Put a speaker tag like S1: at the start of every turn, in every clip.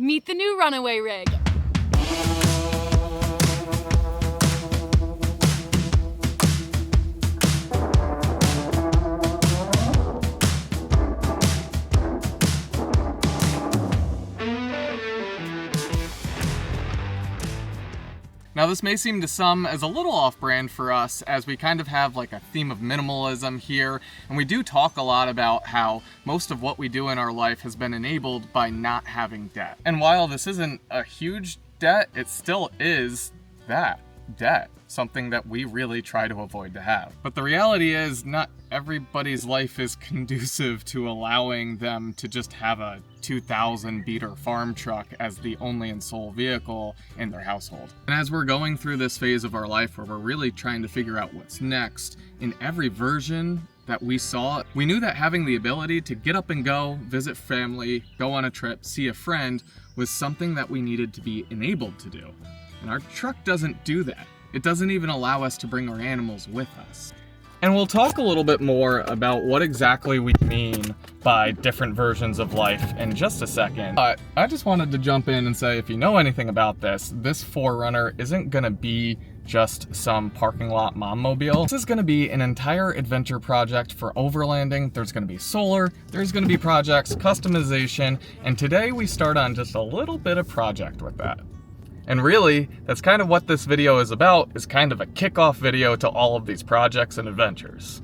S1: Meet the new Runaway Rig.
S2: Now this may seem to some as a little off-brand for us, as we kind of have like a theme of minimalism here, and we do talk a lot about how most of what we do in our life has been enabled by not having debt. And while this isn't a huge debt, it still is that debt, something that we really try to avoid to have. But the reality is not everybody's life is conducive to allowing them to just have a 2000 beater farm truck as the only and sole vehicle in their household. And as we're going through this phase of our life where we're really trying to figure out what's next, in every version that we saw, we knew that having the ability to get up and go, visit family, go on a trip, see a friend, was something that we needed to be enabled to do. And our truck doesn't do that. It doesn't even allow us to bring our animals with us. And we'll talk a little bit more about what exactly we mean by different versions of life in just a second. But I just wanted to jump in and say, if you know anything about this 4Runner isn't gonna be just some parking lot mom-mobile. This is gonna be an entire adventure project for overlanding. There's gonna be solar, there's gonna be projects, customization, and today we start on just a little bit of project with that. And really, that's kind of what this video is about, is kind of a kickoff video to all of these projects and adventures.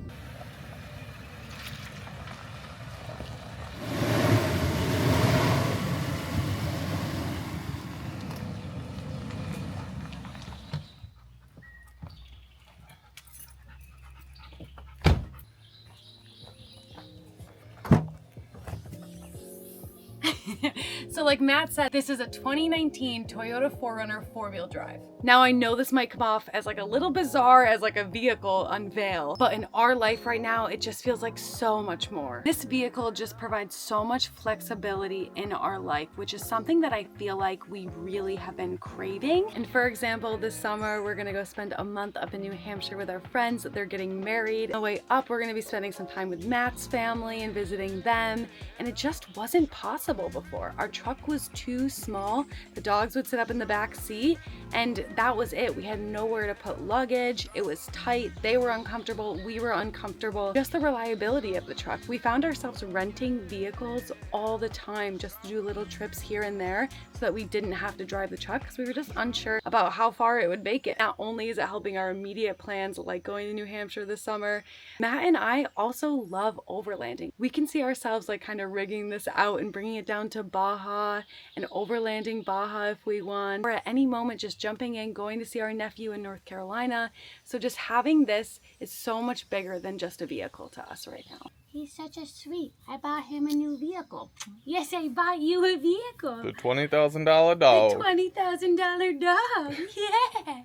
S1: So like Matt said, this is a 2019 Toyota 4Runner 4-wheel drive. Now I know this might come off as like a little bizarre as like a vehicle unveil, but in our life right now, it just feels like so much more. This vehicle just provides so much flexibility in our life, which is something that I feel like we really have been craving. And for example, this summer, we're gonna go spend a month up in New Hampshire with our friends. They're getting married. On the way up, we're gonna be spending some time with Matt's family and visiting them. And it just wasn't possible before. Our truck was too small. The dogs would sit up in the back seat and that was it. We had nowhere to put luggage. It was tight. They were uncomfortable. We were uncomfortable. Just the reliability of the truck. We found ourselves renting vehicles all the time just to do little trips here and there so that we didn't have to drive the truck because we were just unsure about how far it would make it. Not only is it helping our immediate plans like going to New Hampshire this summer, Matt and I also love overlanding. We can see ourselves like kind of rigging this out and bringing it down to Baja and overlanding Baja if we want, or at any moment just jumping in, going to see our nephew in North Carolina. So just having this is so much bigger than just a vehicle to us right now.
S3: He's such a sweet. I bought him a new vehicle. Yes, I bought you a vehicle.
S2: The $20,000 dog.
S3: The $20,000 dog. Yeah.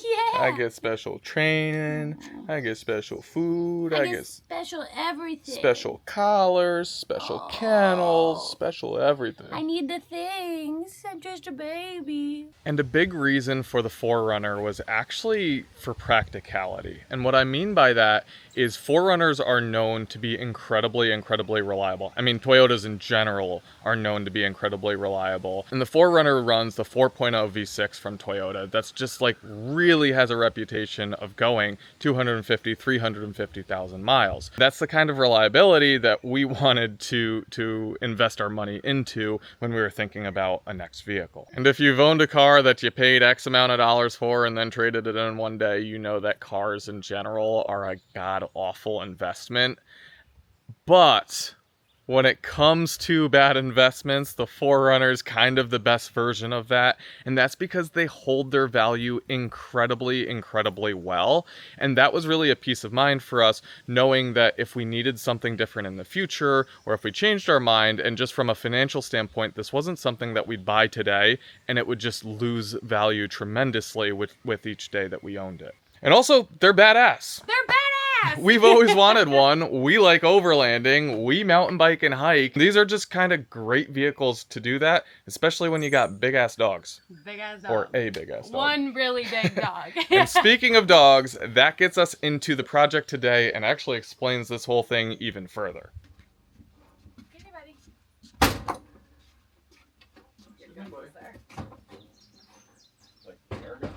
S3: Yeah.
S2: I get special training. I get special food.
S3: I get special everything.
S2: Special collars, special kennels, special everything.
S3: I need the things. I'm just a baby.
S2: And a big reason for the 4Runner was actually for practicality. And what I mean by that is 4Runners are known to be incredibly reliable. I mean, Toyotas in general are known to be incredibly reliable. And the 4Runner runs the 4.0 V6 from Toyota. That's just like really has a reputation of going 250, 350,000 miles. That's the kind of reliability that we wanted to invest our money into when we were thinking about a next vehicle. And if you've owned a car that you paid X amount of dollars for and then traded it in one day, you know that cars in general are a god-awful investment. But when it comes to bad investments, the 4Runner is kind of the best version of that. And that's because they hold their value incredibly well. And that was really a peace of mind for us, knowing that if we needed something different in the future, or if we changed our mind, and just from a financial standpoint, this wasn't something that we'd buy today, and it would just lose value tremendously with each day that we owned it. And also, they're badass.
S1: They're badass!
S2: We've always wanted one. We like overlanding. We mountain bike and hike. These are just kind of great vehicles to do that, especially when you got big-ass dogs.
S1: Big-ass dog.
S2: Or a big-ass dog.
S1: One really big dog.
S2: And speaking of dogs, that gets us into the project today and actually explains this whole thing even further.
S1: Get ready.
S2: again, buddy.
S1: There.
S2: Like, there we go.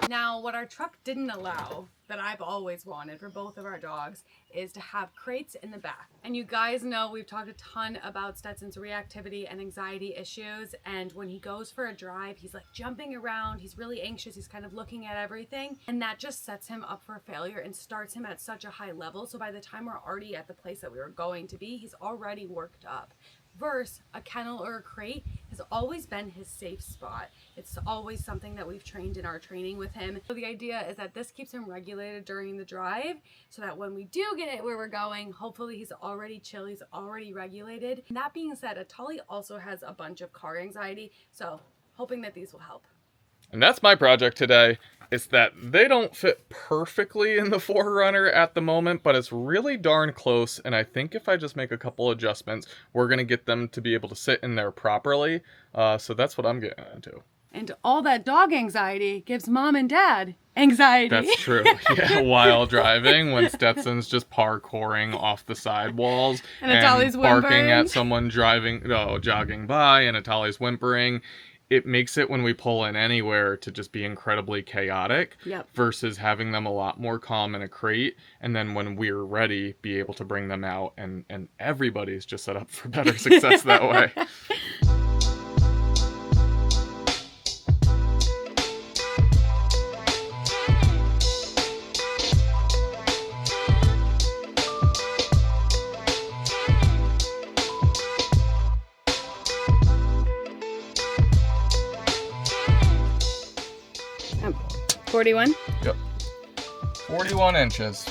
S1: Now, what our truck didn't allow, that I've always wanted for both of our dogs, is to have crates in the back. And you guys know we've talked a ton about Stetson's reactivity and anxiety issues, and when he goes for a drive, he's like jumping around, he's really anxious, he's kind of looking at everything, and that just sets him up for failure and starts him at such a high level, so by the time we're already at the place that we were going to be, he's already worked up. Versus a kennel or a crate has always been his safe spot. It's always something that we've trained in our training with him. So the idea is that this keeps him regulated during the drive so that when we do get it where we're going, hopefully he's already chill, he's already regulated. And that being said, Atali also has a bunch of car anxiety, so hoping that these will help.
S2: And that's my project today, is that they don't fit perfectly in the 4Runner at the moment, but it's really darn close, and I think if I just make a couple adjustments, we're going to get them to be able to sit in there properly, so that's what I'm getting into.
S1: And all that dog anxiety gives mom and dad anxiety.
S2: That's true. Yeah, while driving, when Stetson's just parkouring off the sidewalls
S1: and Atali's
S2: barking
S1: whimpering
S2: at someone jogging by, and Atali's whimpering. It makes it, when we pull in anywhere, to just be incredibly chaotic.
S1: Yep.
S2: Versus having them a lot more calm in a crate, and then when we're ready, be able to bring them out, and everybody's just set up for better success that way.
S1: Yep. 41?
S2: Yep. 41 inches.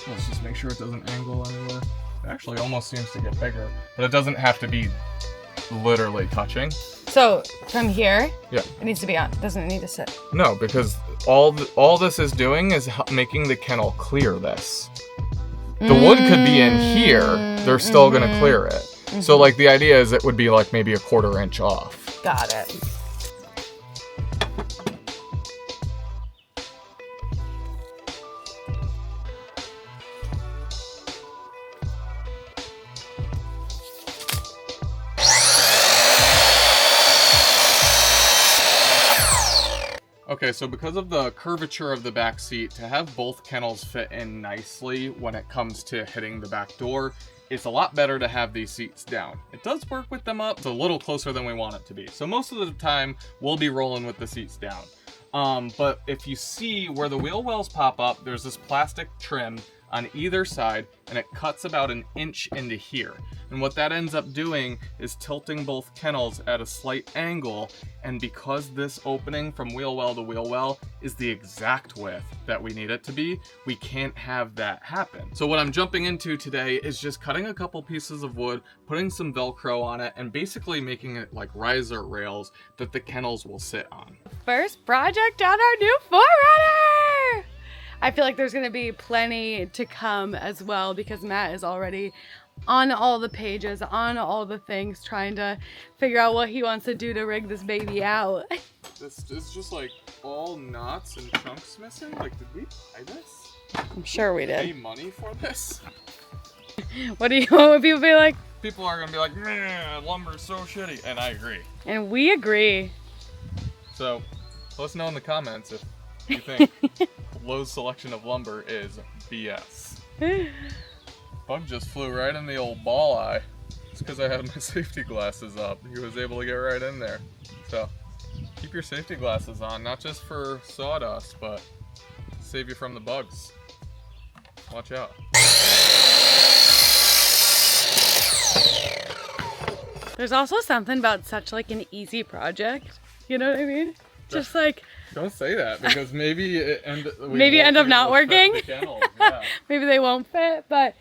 S2: Let's just make sure it doesn't angle anywhere. It actually almost seems to get bigger, but it doesn't have to be literally touching.
S1: So from here,
S2: Yeah.
S1: it needs to be on. Doesn't need to sit.
S2: No, because all this is doing is making the kennel clear this. The wood could be in here. They're still going to clear it. So like the idea is it would be like maybe a 1/4 inch off.
S1: Got it.
S2: Okay, so because of the curvature of the back seat, to have both kennels fit in nicely when it comes to hitting the back door, it's a lot better to have these seats down. It does work with them up. It's a little closer than we want it to be. So most of the time, we'll be rolling with the seats down. But if you see where the wheel wells pop up, there's this plastic trim on either side, and it cuts about 1 inch into here. And what that ends up doing is tilting both kennels at a slight angle, and because this opening from wheel well to wheel well is the exact width that we need it to be, we can't have that happen. So what I'm jumping into today is just cutting a couple pieces of wood, putting some Velcro on it, and basically making it like riser rails that the kennels will sit on.
S1: First project on our new 4Runner! I feel like there's going to be plenty to come as well, because Matt is already on all the pages, on all the things, trying to figure out what he wants to do to rig this baby out.
S2: This is just like all knots and chunks missing. Like, did we buy this?
S1: I'm sure we
S2: Pay
S1: did.
S2: money for this?
S1: What would people be like?
S2: People are gonna be like, man, lumber's so shitty, and I agree.
S1: And we agree.
S2: So, let us know in the comments if you think Lowe's selection of lumber is BS. Bug just flew right in the old ball eye. It's because I had my safety glasses up. He was able to get right in there. So, keep your safety glasses on, not just for sawdust, but save you from the bugs. Watch out.
S1: There's also something about such like an easy project. You know what I mean? Just like,
S2: Don't say that, because maybe it end
S1: up not working.
S2: Yeah.
S1: maybe they won't fit, but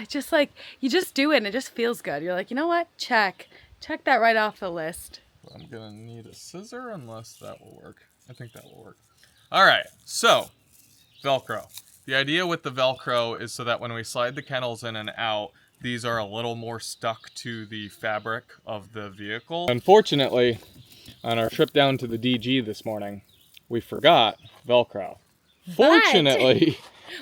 S1: just like you just do it and it just feels good. You're like, you know what? Check that right off the list.
S2: I'm gonna need a scissor unless that will work. I think that will work. All right, so Velcro. The idea with the Velcro is so that when we slide the kennels in and out, these are a little more stuck to the fabric of the vehicle. Unfortunately, on our trip down to the DG this morning, we forgot Velcro. Fortunately,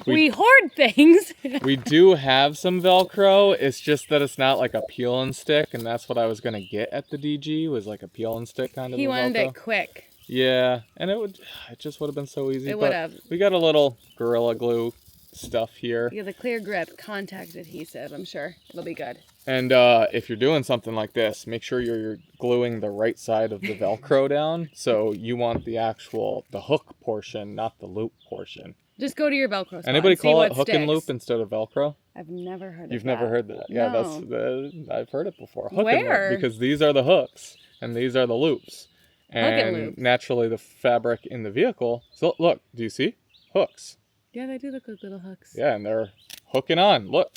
S1: we hoard things.
S2: we do have some Velcro. It's just that it's not like a peel and stick, and that's what I was gonna get at the DG, was like a peel and stick kind of
S1: He
S2: a
S1: wanted
S2: Velcro.
S1: it quick.
S2: Yeah, and it just would have been so easy.
S1: It
S2: but
S1: would have.
S2: We got a little Gorilla Glue stuff here.
S1: Yeah, the clear grip contact adhesive. I'm sure it'll be good.
S2: And if you're doing something like this, make sure you're gluing the right side of the Velcro down. So you want the hook portion, not the loop portion.
S1: Just go to your Velcro spot.
S2: Anybody
S1: and see
S2: call
S1: what
S2: it hook
S1: sticks.
S2: and loop instead of Velcro?
S1: I've never heard of
S2: You've
S1: that.
S2: never heard that? Yeah,
S1: No.
S2: I've heard it before. Hook
S1: Where?
S2: And loop, because these are the hooks and these are the loops. And
S1: loop.
S2: naturally the fabric in the vehicle. So look, do you see? Hooks.
S1: Yeah, they do look like little hooks.
S2: Yeah, and they're hooking on. Look.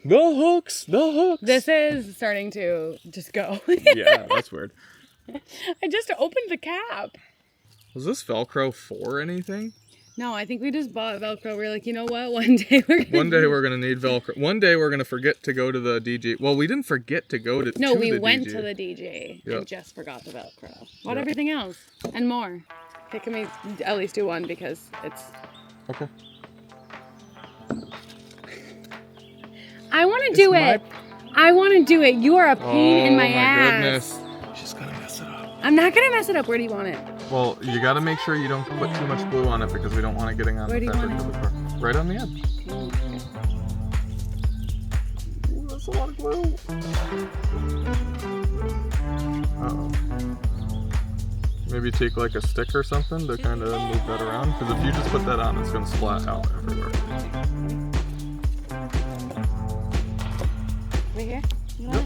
S2: The hooks, the hooks.
S1: This is starting to just go.
S2: Yeah, that's weird.
S1: I just opened the cap.
S2: Was this Velcro for anything?
S1: No, I think we just bought Velcro. We're like, you know what? One day we're gonna
S2: need Velcro. One day we're gonna forget to go to the DG. Well, we didn't forget to go to.
S1: No,
S2: to
S1: we
S2: the
S1: went
S2: DG.
S1: to the DG
S2: Yep.
S1: and just forgot the Velcro. Bought
S2: Yep.
S1: everything else and more. Okay, can we at least do one because it's.
S2: Okay.
S1: I want to do it. I want to do it. You are a pain in my ass.
S2: Goodness. She's gonna mess it up.
S1: I'm not gonna mess it up. Where do you want it?
S2: Well, you gotta make sure you don't put too much glue on it because we don't want it getting on
S1: Where
S2: the
S1: do you
S2: fabric
S1: want
S2: of the car. Right on the edge. Ooh, that's a lot of glue. Uh-oh. Maybe take like a stick or something to kind of move that around, because if you just put that on, it's gonna splat out everywhere.
S1: Right here? You want it?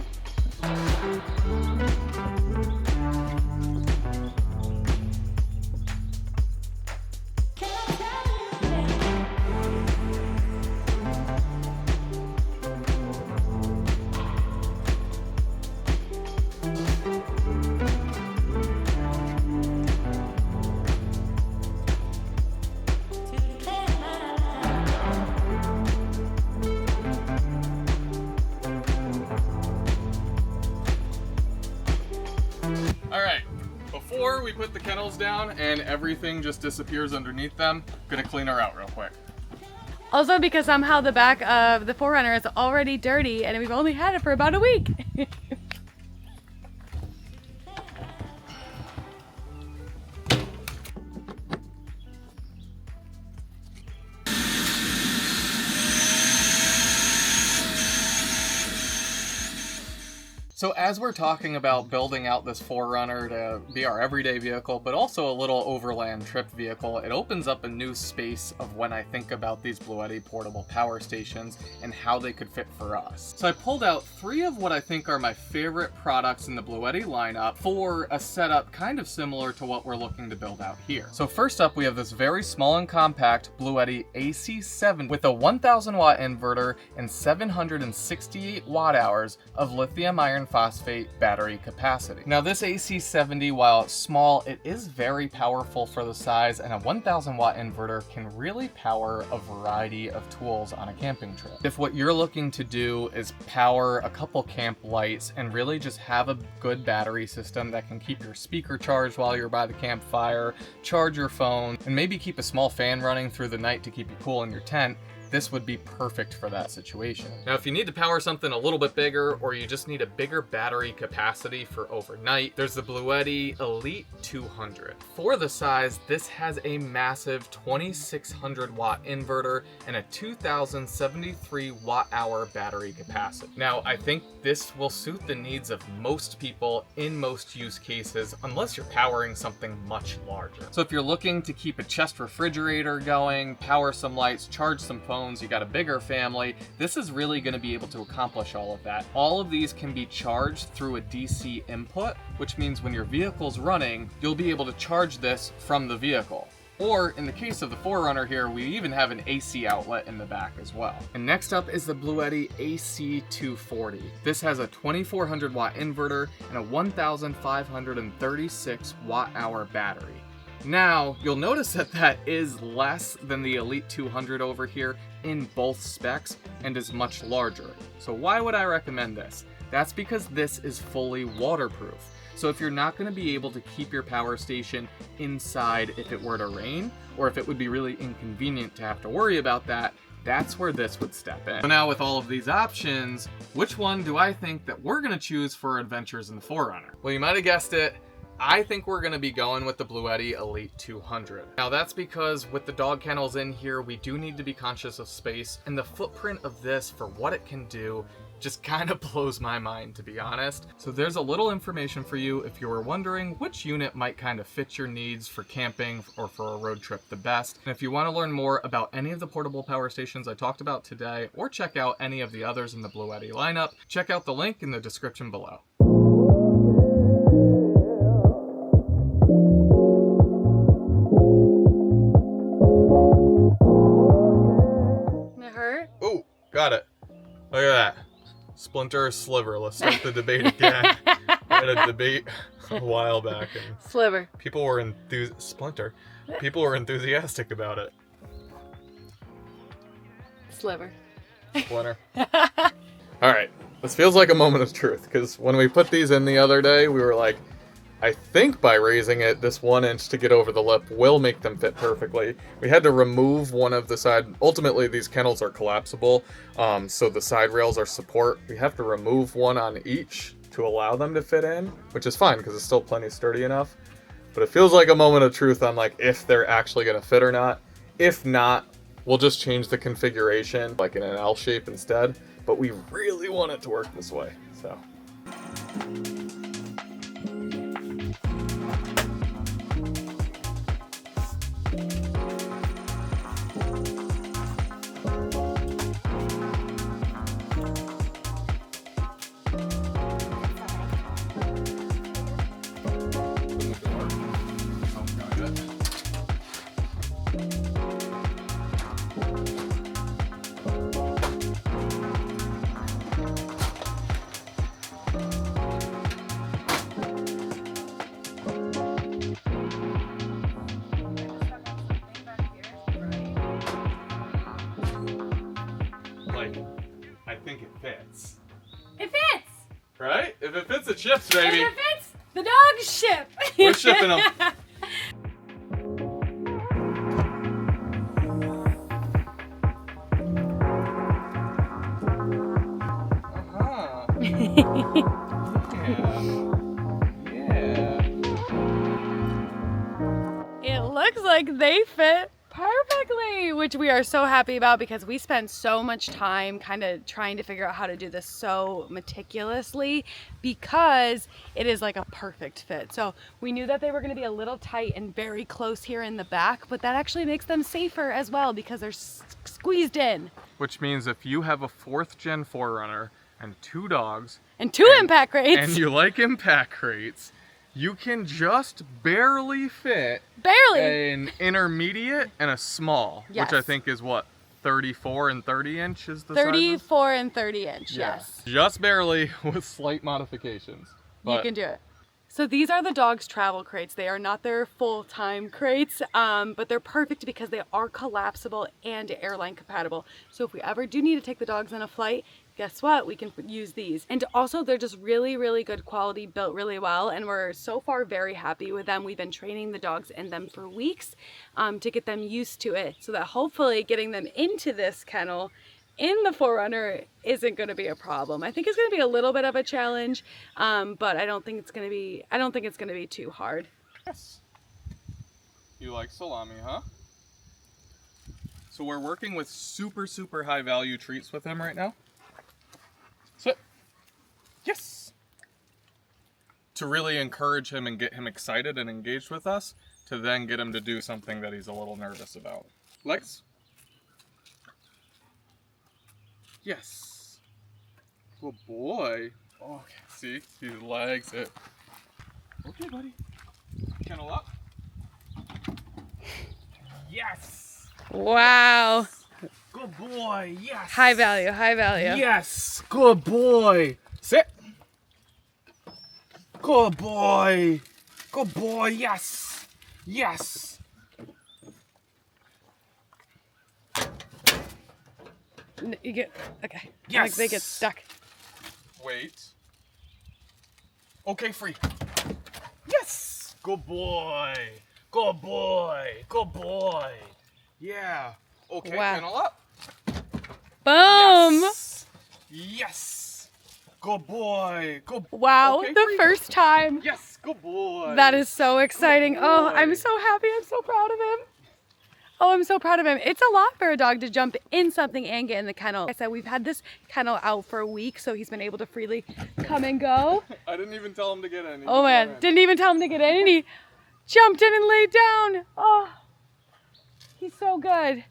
S2: Alright, before we put the kennels down and everything just disappears underneath them, gonna clean her out real quick.
S1: Also, because somehow the back of the 4Runner is already dirty and we've only had it for about a week.
S2: So as we're talking about building out this 4Runner to be our everyday vehicle, but also a little overland trip vehicle, it opens up a new space of when I think about these Bluetti portable power stations and how they could fit for us. So I pulled out 3 of what I think are my favorite products in the Bluetti lineup for a setup kind of similar to what we're looking to build out here. So first up, we have this very small and compact Bluetti AC7 with a 1000 watt inverter and 768 watt hours of lithium iron phosphate battery capacity. Now this AC70, while it's small, it is very powerful for the size, and a 1000 watt inverter can really power a variety of tools on a camping trip. If what you're looking to do is power a couple camp lights and really just have a good battery system that can keep your speaker charged while you're by the campfire, charge your phone, and maybe keep a small fan running through the night to keep you cool in your tent, this would be perfect for that situation. Now, if you need to power something a little bit bigger, or you just need a bigger battery capacity for overnight, there's the Bluetti Elite 200. For the size, this has a massive 2600 watt inverter and a 2073 watt hour battery capacity. Now, I think this will suit the needs of most people in most use cases, unless you're powering something much larger. So if you're looking to keep a chest refrigerator going, power some lights, charge some phones, you got a bigger family, this is really going to be able to accomplish all of that. All of these can be charged through a DC input, which means when your vehicle's running, you'll be able to charge this from the vehicle. Or in the case of the 4Runner here, we even have an AC outlet in the back as well. And next up is the Bluetti AC240. This has a 2400 watt inverter and a 1536 watt hour battery. Now, you'll notice that that is less than the Elite 200 over here in both specs and is much larger. So why would I recommend this? That's because this is fully waterproof. So if you're not going to be able to keep your power station inside if it were to rain, or if it would be really inconvenient to have to worry about that, that's where this would step in. So now with all of these options, which one do I think that we're going to choose for our adventures in the 4Runner? Well, you might have guessed it. I think we're going to be going with the Bluetti Elite 200. Now that's because with the dog kennels in here, we do need to be conscious of space, and the footprint of this for what it can do just kind of blows my mind, to be honest. So there's a little information for you if you were wondering which unit might kind of fit your needs for camping or for a road trip the best. And if you want to learn more about any of the portable power stations I talked about today, or check out any of the others in the Bluetti lineup, check out the link in the description below.
S1: It hurt?
S2: Oh, got it. Look at that. Splinter or sliver? Let's start the debate again. We had a debate a while back, and
S1: Sliver.
S2: people were Splinter. People were enthusiastic about it.
S1: Sliver.
S2: Splinter. All right, this feels like a moment of truth, because when we put these in the other day, we were like, I think by raising it this 1 inch to get over the lip will make them fit perfectly. We had to remove one of the side. Ultimately, these kennels are collapsible, so the side rails are support. We have to remove one on each to allow them to fit in, which is fine because it's still plenty sturdy enough. But it feels like a moment of truth on like if they're actually going to fit or not. If not, we'll just change the configuration like in an L shape instead. But we really want it to work this way, so. I think it fits.
S1: It fits!
S2: Right? If it fits, it ships, baby.
S1: If it fits, the dogs ship.
S2: We're shipping them.
S1: It looks like they fit perfectly, which we are so happy about because we spent so much time kind of trying to figure out how to do this so meticulously because it is like a perfect fit. So we knew that they were going to be a little tight and very close here in the back, but that actually makes them safer as well because they're squeezed in.
S2: Which means if you have a 4th gen 4Runner and 2 dogs
S1: and 2 impact crates
S2: and you like impact crates, you can just barely fit an intermediate and a small,
S1: yes.
S2: Which I think is what, 34 and 30 inch is the
S1: 34 and 30 inch,
S2: yeah.
S1: yes.
S2: Just barely with slight modifications. But
S1: you can do it. So these are the dogs' travel crates. They are not their full-time crates, but they're perfect because they are collapsible and airline compatible. So if we ever do need to take the dogs on a flight, guess what? We can use these. And also they're just really, really good quality, built really well. And we're so far very happy with them. We've been training the dogs in them for weeks to get them used to it so that hopefully getting them into this kennel in the 4Runner isn't going to be a problem. I think it's going to be a little bit of a challenge, but I don't think it's going to be too hard.
S2: yes. You like salami, huh? So we're working with super, super high value treats with him right now. Sit. Yes. To really encourage him and get him excited and engaged with us, to then get him to do something that he's a little nervous about. Legs. Yes. Good boy. Oh, see his legs. Okay, buddy. Kennel up. Yes.
S1: Wow.
S2: Good boy. Yes.
S1: High value, high value.
S2: Yes. Good boy. Sit. Good boy. Good boy. Yes. Yes.
S1: You get, okay.
S2: Yes.
S1: Like they get stuck.
S2: Wait. Okay, free. Good boy. Good boy. Good boy. Yeah. Okay,
S1: Wow.
S2: kennel up.
S1: Boom!
S2: Yes. Yes. Good boy. Good boy.
S1: Wow,
S2: Okay,
S1: the
S2: free.
S1: first time.
S2: Yes, good boy.
S1: That is so exciting. Oh,
S2: boy.
S1: I'm so happy. I'm so proud of him. Oh, I'm so proud of him. It's a lot for a dog to jump in something and get in the kennel. Like I said, we've had this kennel out for a week, so he's been able to freely come and go.
S2: I didn't even tell him to get in.
S1: Oh man, didn't even tell him to get in, and he jumped in and laid down. Oh, he's so good.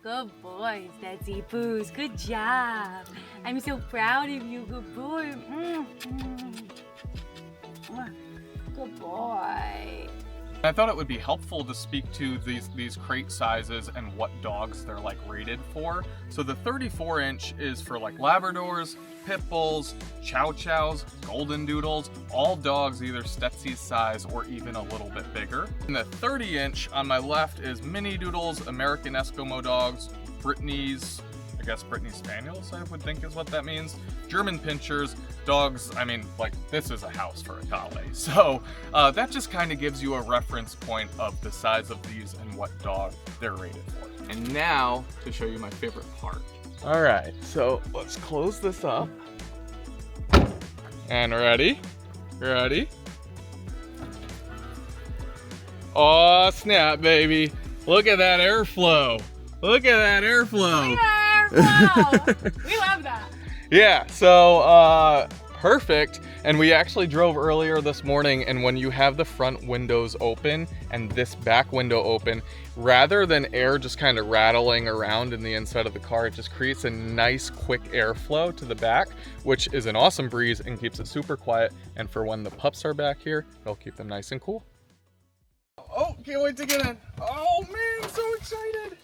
S3: Good boys, Betsy Boos. Good job. I'm so proud of you. Good boy. Good boy.
S2: I thought it would be helpful to speak to these crate sizes and what dogs they're like rated for. So the 34-inch is for like Labradors, Pit Bulls, Chow Chows, Golden Doodles, all dogs either Stetsy size or even a little bit bigger. And the 30-inch on my left is Mini Doodles, American Eskimo dogs, Brittany's, I guess Brittany Spaniels, I would think is what that means. German Pinschers, dogs, I mean, like, this is a house for a collie. So that just kind of gives you a reference point of the size of these and what dog they're rated for. And now, to show you my favorite part. All right, so let's close this up. And ready? Ready? Oh, snap, baby. Look at that airflow. Look at that airflow.
S1: Wow, we love that.
S2: Yeah, so perfect. And we actually drove earlier this morning, and when you have the front windows open and this back window open, rather than air just kind of rattling around in the inside of the car, it just creates a nice quick airflow to the back, which is an awesome breeze and keeps it super quiet. And for when the pups are back here, it'll keep them nice and cool. Oh, can't wait to get in. Oh man, so excited.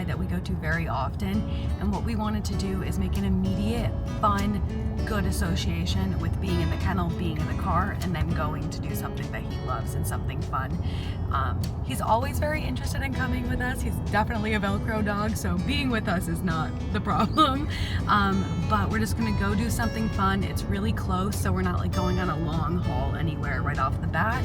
S1: That we go to very often, and what we wanted to do is make an immediate, fun, good association with being in the kennel, being in the car, and then going to do something that he loves and something fun. He's always very interested in coming with us. He's definitely a Velcro dog, so being with us is not the problem. But we're just gonna go do something fun. It's really close, so we're not like going on a long haul anywhere right off the bat.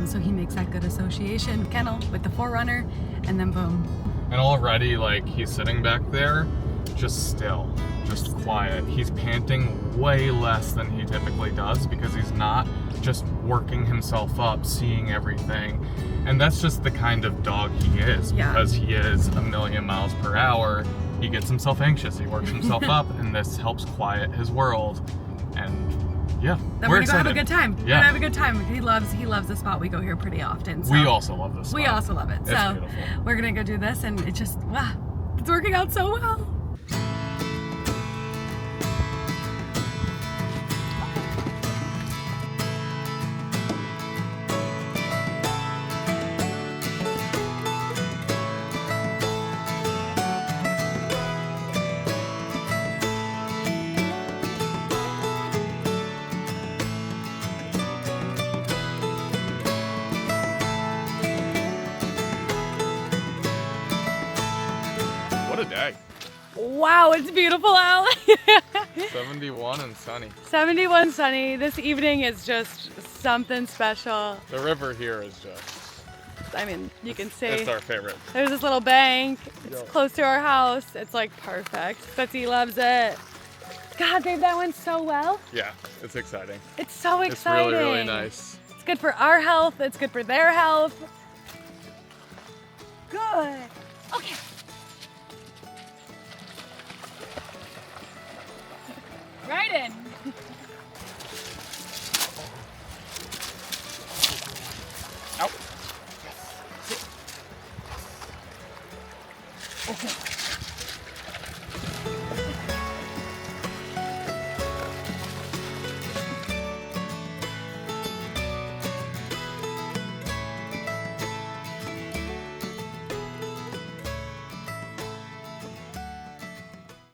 S1: So he makes that good association. Kennel with the 4Runner, and then boom.
S2: And already, like, he's sitting back there, just still, just quiet. He's panting way less than he typically does because he's not just working himself up, seeing everything. And that's just the kind of dog he is, because he is a million miles per hour. He gets himself anxious, he works himself up, and this helps quiet his world. And yeah,
S1: then
S2: we're
S1: gonna go have a good time.
S2: Yeah.
S1: We're gonna have a good time. He loves the spot. We go here pretty often. So
S2: we also love this spot.
S1: We also love it.
S2: It's
S1: so
S2: beautiful.
S1: We're gonna go do this, and it just it's working out so well.
S2: Day.
S1: Wow, it's beautiful out.
S2: 71 and sunny.
S1: 71 sunny. This evening is just something special.
S2: The river here is just,
S1: I mean, you can see.
S2: It's our favorite.
S1: There's this little bank. It's close to our house. It's like perfect. Betsy loves it. God, babe, that went so well.
S2: Yeah, it's exciting.
S1: It's so exciting.
S2: It's really, really nice.
S1: It's good for our health. It's good for their health. Good. Okay. Right in.